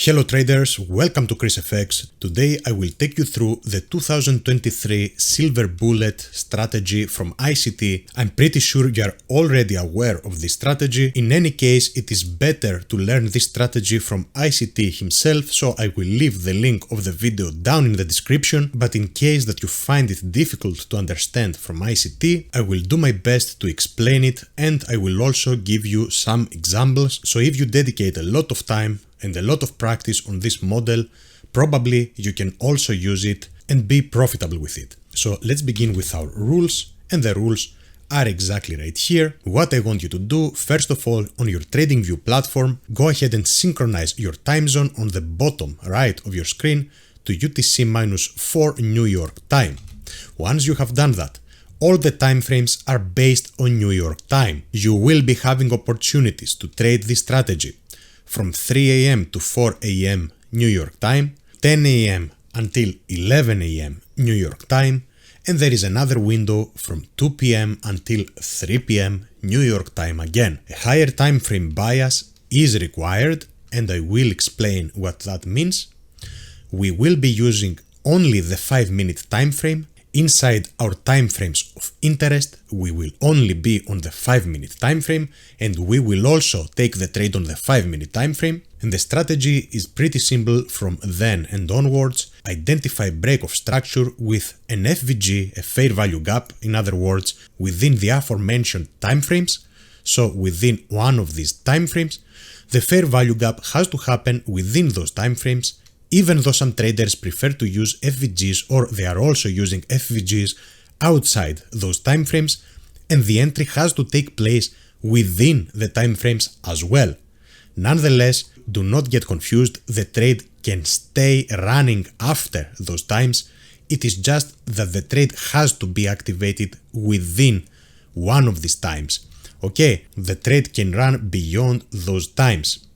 Hello traders, welcome to ChrisFX. Today I will take you through the 2023 Silver Bullet strategy from ICT. I'm pretty sure you are already aware of this strategy. In any case, it is better to learn this strategy from ICT himself, so I will leave the link of the video down in the description. But in case that you find it difficult to understand from ICT, I will do my best to explain it, and I will also give you some examples. So if you dedicate a lot of time and a lot of practice on this model, probably you can also use it and be profitable with it. So let's begin with our rules, and the rules are exactly right here. What I want you to do, first of all, on your TradingView platform, go ahead and synchronize your time zone on the bottom right of your screen to UTC-4 New York time. Once you have done that, all the time frames are based on New York time. You will be having opportunities to trade this strategy from 3 a.m. to 4 a.m. New York time, 10 a.m. until 11 a.m. New York time, and there is another window from 2 p.m. until 3 p.m. New York time again. A higher time frame bias is required, and I will explain what that means. We will be using only the 5-minute time frame. Inside our time frames of interest, we will only be on the 5-minute time frame, and we will also take the trade on the 5-minute time frame. And the strategy is pretty simple from then and onwards. Identify break of structure with an FVG, a fair value gap, in other words, within the aforementioned time frames. So within one of these time frames, the fair value gap has to happen within those time frames. Even though some traders prefer to use FVGs, or they are also using FVGs outside those time frames, and the entry has to take place within the time frames as well. Nonetheless, do not get confused, the trade can stay running after those times. It is just that the trade has to be activated within one of these times. Okay, the trade can run beyond those times.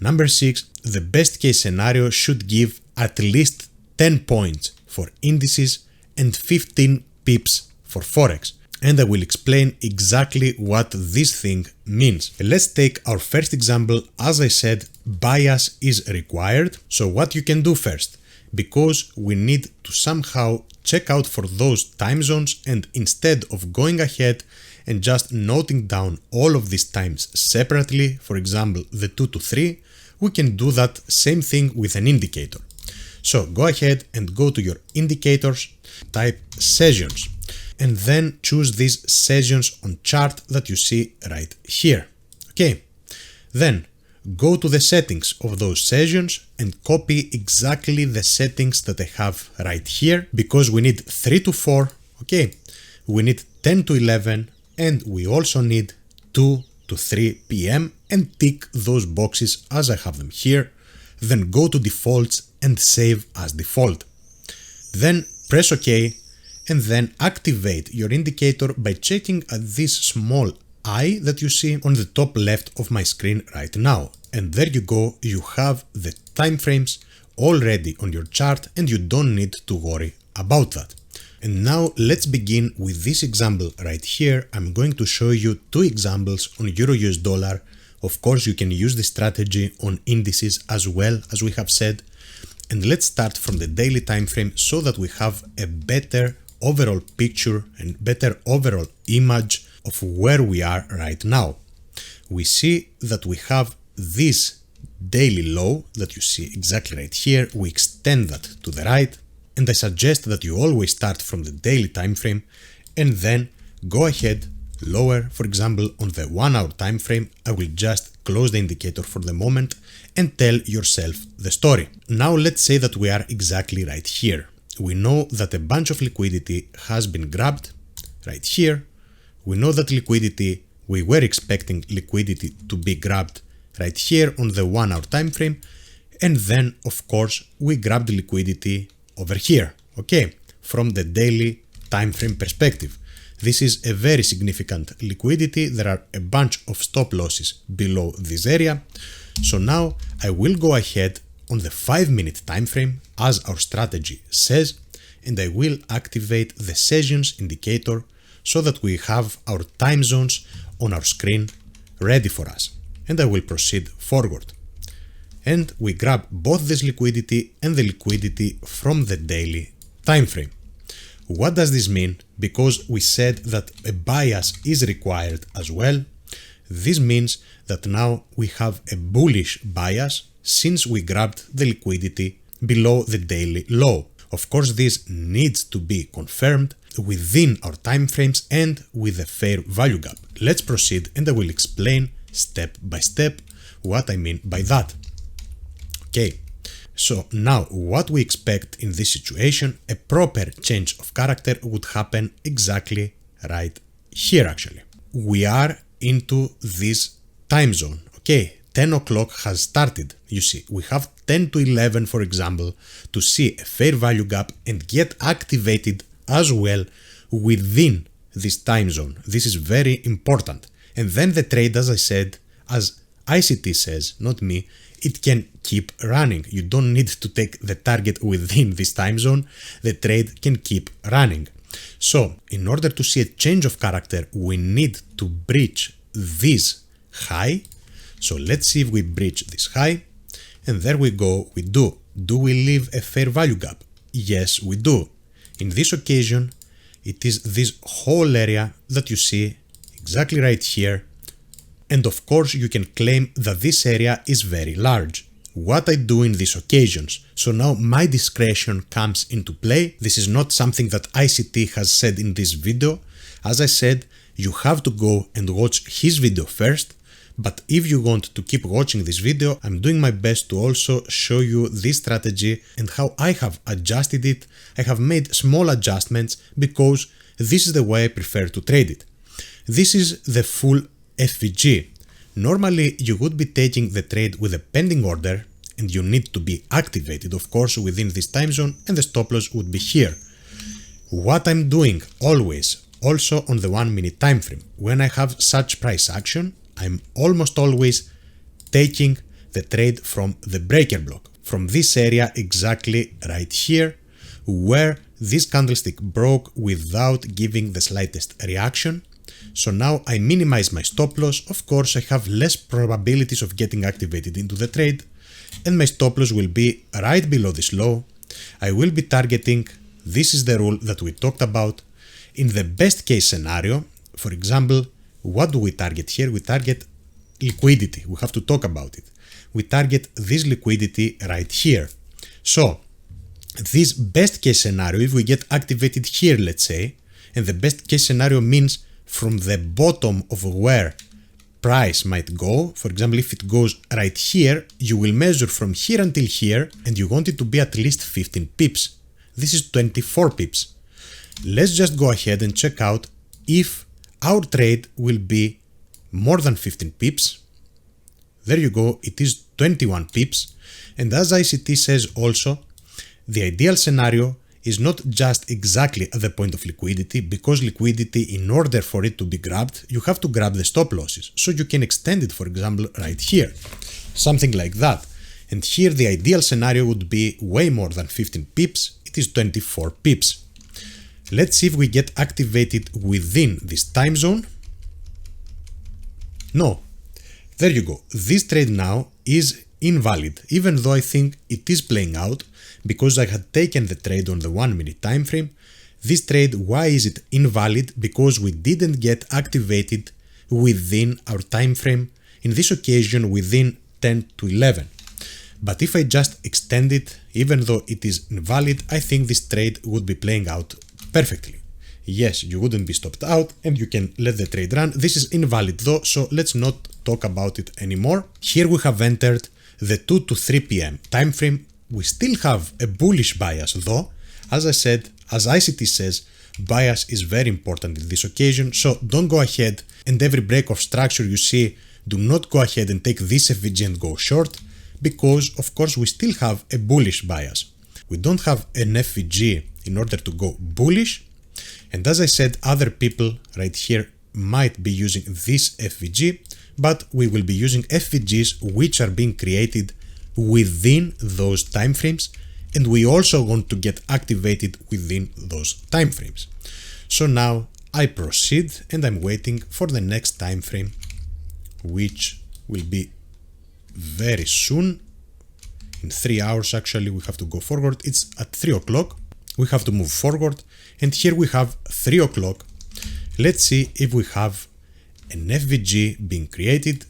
Number 6, the best case scenario should give at least 10 points for indices and 15 pips for Forex. And I will explain exactly what this thing means. Let's take our first example. As I said, bias is required. So what you can do first, because we need to somehow check out for those time zones, and instead of going ahead and just noting down all of these times separately, for example, the 2 to 3, we can do that same thing with an indicator. So go ahead and go to your indicators, type sessions, and then choose these sessions on chart that you see right here. Okay, then go to the settings of those sessions and copy exactly the settings that I have right here, because we need 3 to 4, okay, we need 10 to 11, and we also need 2 to 3 p.m. and tick those boxes as I have them here. Then go to defaults and save as default. Then press OK, and then activate your indicator by checking at this small eye that you see on the top left of my screen right now. And there you go, you have the time frames already on your chart, and you don't need to worry about that. And now let's begin with this example right here. I'm going to show you 2 examples on Euro-US dollar. Of course, you can use this strategy on indices as well, as we have said. And let's start from the daily time frame so that we have a better overall picture and better overall image of where we are right now. We see that we have this daily low that you see exactly right here. We extend that to the right. And I suggest that you always start from the daily time frame and then go ahead lower. For example, on the 1 hour time frame, I will just close the indicator for the moment and tell yourself the story. Now let's say that we are exactly right here. We know that a bunch of liquidity has been grabbed right here. We know that we were expecting liquidity to be grabbed right here on the 1 hour time frame, and then of course we grabbed liquidity over here, okay, from the daily time frame perspective. This is a very significant liquidity. There are a bunch of stop losses below this area. So now I will go ahead on the 5-minute time frame as our strategy says, and I will activate the sessions indicator so that we have our time zones on our screen ready for us. And I will proceed forward. and we grab both this liquidity and the liquidity from the daily time frame. What does this mean? Because we said that a bias is required as well. This means that now we have a bullish bias since we grabbed the liquidity below the daily low. Of course, this needs to be confirmed within our time frames and with a fair value gap. Let's proceed and I will explain step by step what I mean by that. Okay, so now what we expect in this situation, a proper change of character would happen exactly right here actually. We are into this time zone, okay? 10 o'clock has started. You see, we have 10 to 11, for example, to see a fair value gap and get activated as well within this time zone. This is very important. And then the trade, as I said, as ICT says, not me, it can keep running. You don't need to take the target within this time zone. The trade can keep running. So, in order to see a change of character, we need to breach this high. So let's see if we breach this high, and there we go, we do. Do we leave a fair value gap? Yes, we do. In this occasion, it is this whole area that you see exactly right here. And of course, you can claim that this area is very large. What I do in these occasions. So now my discretion comes into play. This is not something that ICT has said in this video. As I said, you have to go and watch his video first. But if you want to keep watching this video, I'm doing my best to also show you this strategy and how I have adjusted it. I have made small adjustments because this is the way I prefer to trade it. This is the full FVG. Normally, you would be taking the trade with a pending order and you need to be activated, of course, within this time zone, and the stop loss would be here. What I'm doing always, also on the 1 minute time frame, when I have such price action, I'm almost always taking the trade from the breaker block, from this area exactly right here, where this candlestick broke without giving the slightest reaction. So now I minimize my stop loss. Of course, I have less probabilities of getting activated into the trade, and my stop loss will be right below this low. I will be targeting, this is the rule that we talked about. In the best case scenario, for example, what do we target here? We target liquidity. We have to talk about it. We target this liquidity right here. So, this best case scenario, if we get activated here, let's say, and the best case scenario means from the bottom of where price might go, for example, if it goes right here, you will measure from here until here, and you want it to be at least 15 pips. This is 24 pips. Let's just go ahead and check out if our trade will be more than 15 pips. There you go, it is 21 pips. And as ICT says also, the ideal scenario is not just exactly at the point of liquidity, because liquidity, in order for it to be grabbed, you have to grab the stop losses. So you can extend it, for example, right here. Something like that. And here the ideal scenario would be way more than 15 pips. It is 24 pips. Let's see if we get activated within this time zone. No. There you go. This trade now is invalid, even though I think it is playing out, because I had taken the trade on the 1 minute time frame. This trade, why is it invalid? Because we didn't get activated within our time frame, in this occasion within 10 to 11. But if I just extend it, even though it is invalid, I think this trade would be playing out perfectly. Yes, you wouldn't be stopped out and you can let the trade run. This is invalid though, so let's not talk about it anymore. Here we have entered the 2 to 3 p.m. time frame. We still have a bullish bias though. As I said, as ICT says, bias is very important in this occasion, so don't go ahead and every break of structure you see, do not go ahead and take this FVG and go short, because of course we still have a bullish bias. We don't have an FVG in order to go bullish, and as I said, other people right here might be using this FVG, but we will be using FVGs which are being created within those time frames, and we also want to get activated within those time frames. So now I proceed and I'm waiting for the next time frame, which will be very soon. in 3 hours actually we have to go forward. It's at 3 o'clock. We have to move forward, and here we have 3 o'clock. Let's see if we have an FVG being created.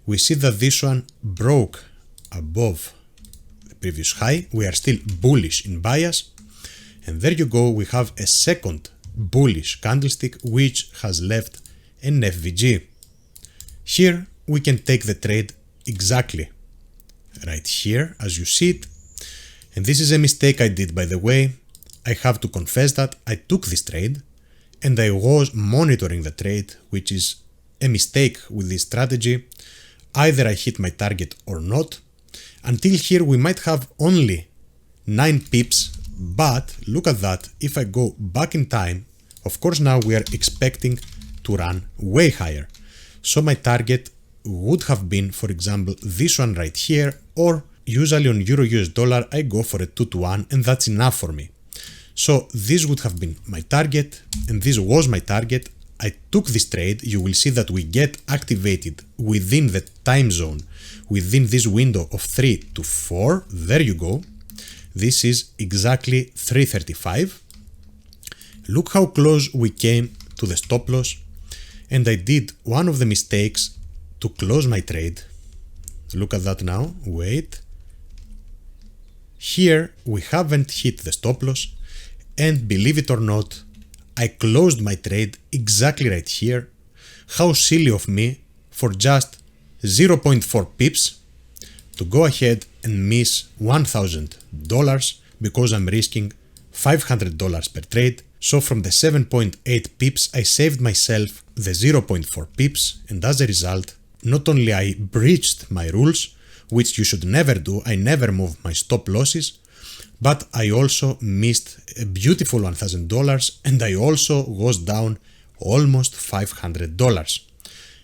We see that this one broke above the previous high. We are still bullish in bias, and there you go, we have a second bullish candlestick which has left an FVG. Here we can take the trade exactly right here as you see it, and this is a mistake I did, by the way. I have to confess that I took this trade and I was monitoring the trade, which is a mistake with this strategy. Either I hit my target or not. Until here we might have only 9 pips, but look at that. If I go back in time, of course now we are expecting to run way higher. So my target would have been, for example, this one right here, or usually on Euro US dollar I go for a 2-to-1, and that's enough for me. So this would have been my target, and this was my target. I took this trade. You will see that we get activated within the time zone, within this window of 3 to 4. There you go. This is exactly 3:35. Look how close we came to the stop loss, and I did one of the mistakes to close my trade. Look at that now. Wait. Here we haven't hit the stop loss, and believe it or not, I closed my trade exactly right here. How silly of me for just 0.4 pips to go ahead and miss $1,000 because I'm risking $500 per trade. So from the 7.8 pips I saved myself the 0.4 pips, and as a result not only I breached my rules, which you should never do, I never move my stop losses, but I also missed a beautiful $1,000, and I also was down almost $500.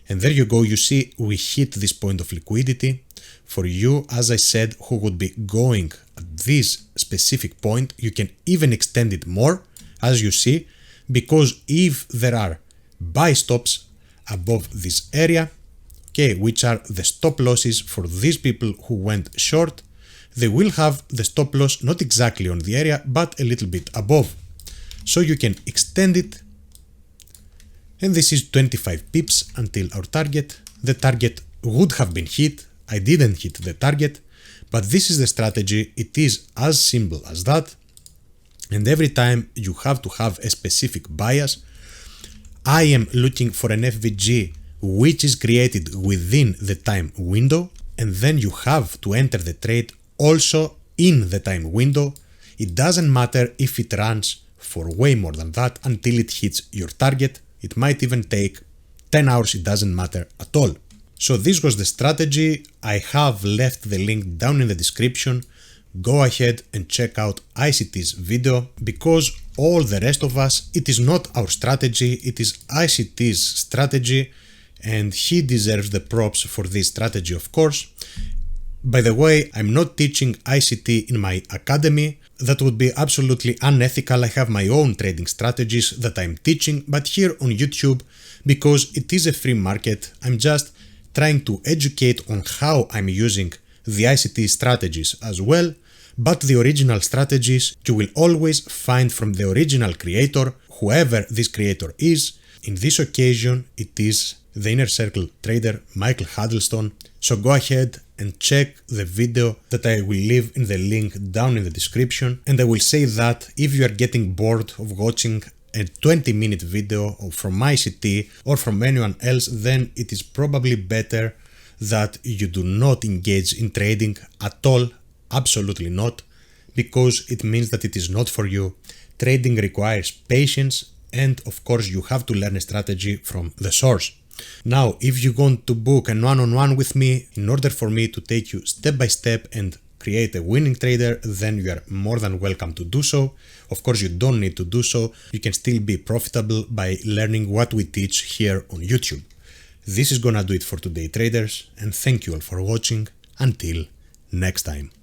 And there you go, you see we hit this point of liquidity. For you, as I said, who would be going at this specific point, you can even extend it more, as you see, because if there are buy stops above this area, okay, which are the stop losses for these people who went short, they will have the stop loss not exactly on the area, but a little bit above. So you can extend it, and this is 25 pips until our target. The target would have been hit. I didn't hit the target, but this is the strategy. It is as simple as that. And every time you have to have a specific bias. I am looking for an FVG which is created within the time window, and then you have to enter the trade also in the time window. It doesn't matter if it runs for way more than that until it hits your target. It might even take 10 hours, it doesn't matter at all. So this was the strategy. I have left the link down in the description. Go ahead and check out ICT's video, because all the rest of us, it is not our strategy, it is ICT's strategy, and he deserves the props for this strategy, of course. By the way, I'm not teaching ICT in my academy. That would be absolutely unethical. I have my own trading strategies that I'm teaching, but here on YouTube, because it is a free market, I'm just trying to educate on how I'm using the ICT strategies as well. But the original strategies you will always find from the original creator, whoever this creator is. In this occasion, it is the Inner Circle trader Michael Huddleston. So go ahead and check the video that I will leave in the link down in the description. And I will say that if you are getting bored of watching a 20-minute video from ICT or from anyone else, then it is probably better that you do not engage in trading at all. Absolutely not, because it means that it is not for you. Trading requires patience, and of course you have to learn a strategy from the source. Now, if you want to book a one-on-one with me in order for me to take you step by step and create a winning trader, then you are more than welcome to do so. Of course, you don't need to do so. You can still be profitable by learning what we teach here on YouTube. This is gonna do it for today, traders, and thank you all for watching. Until next time.